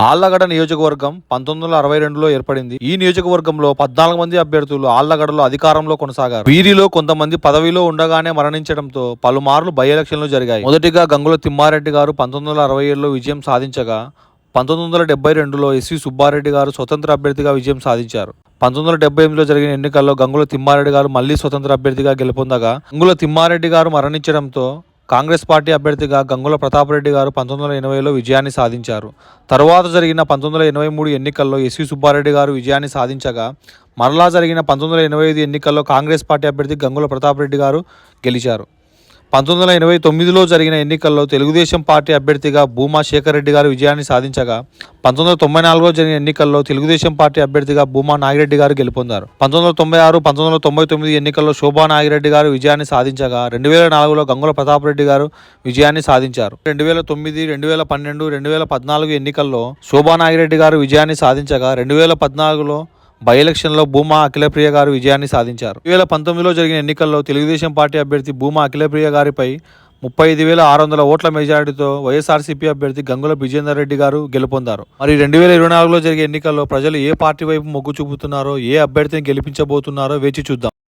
ఆళ్లగడ్డ నియోజకవర్గం 1962లో ఏర్పడింది. ఈ నియోజకవర్గంలో 14 మంది అభ్యర్థులు ఆళ్లగడ్డలో అధికారంలో కొనసాగారు. వీరిలో కొంతమంది పదవిలో ఉండగానే మరణించడంతో పలుమార్లు బై ఎలక్షన్లు జరిగాయి. మొదటిగా గంగుల తిమ్మారెడ్డి గారు 1967లో విజయం సాధించగా 1972లో ఎస్వి సుబ్బారెడ్డి గారు స్వతంత్ర అభ్యర్థిగా విజయం సాధించారు. 1978లో జరిగిన ఎన్నికల్లో గంగుల తిమ్మారెడ్డి గారు మళ్లీ స్వతంత్ర అభ్యర్థిగా గెలుపొందగా గంగుల తిమ్మారెడ్డి గారు మరణించడంతో కాంగ్రెస్ పార్టీ అభ్యర్థిగా గంగుల ప్రతాపరెడ్డి గారు 1980లో విజయాన్ని సాధించారు. తరువాత జరిగిన 1983 ఎన్నికల్లో ఎస్వి సుబ్బారెడ్డి గారు విజయాన్ని సాధించగా మరలా జరిగిన 1985 ఎన్నికల్లో కాంగ్రెస్ పార్టీ అభ్యర్థి గంగుల ప్రతాపరెడ్డి గారు గెలిచారు. 1989లో జరిగిన ఎన్నికల్లో తెలుగుదేశం పార్టీ అభ్యర్థిగా భూమా శేఖర్ రెడ్డి గారు విజయాన్ని సాధించగా 1994లో జరిగిన ఎన్నికల్లో తెలుగుదేశం పార్టీ అభ్యర్థిగా భూమా నాగిరెడ్డి గారు గెలుపొందారు. 1996, 1999 ఎన్నికల్లో శోభా నాగిరెడ్డి గారు విజయాన్ని సాధించగా 2004లో గంగుల ప్రతాపరెడ్డి గారు విజయాన్ని సాధించారు. 2009, 2012, 2014 ఎన్నికల్లో శోభా నాగిరెడ్డి గారు విజయాన్ని సాధించగా 2014లో బై ఎలక్షన్లో భూమా అఖిలప్రియ గారు విజయాన్ని సాధించారు. 2019లో జరిగిన ఎన్నికల్లో తెలుగుదేశం పార్టీ అభ్యర్థి భూమా అఖిలప్రియ గారిపై 35,600 ఓట్ల మెజారిటీతో వైఎస్ఆర్సీపీ అభ్యర్థి గంగుల విజేందర్ రెడ్డి గారు గెలుపొందారు. మరి 2024లో జరిగే ఎన్నికల్లో ప్రజలు ఏ పార్టీ వైపు మొగ్గు చూపుతున్నారో, ఏ అభ్యర్థిని గెలిపించబోతున్నారో వేచి చూద్దాం.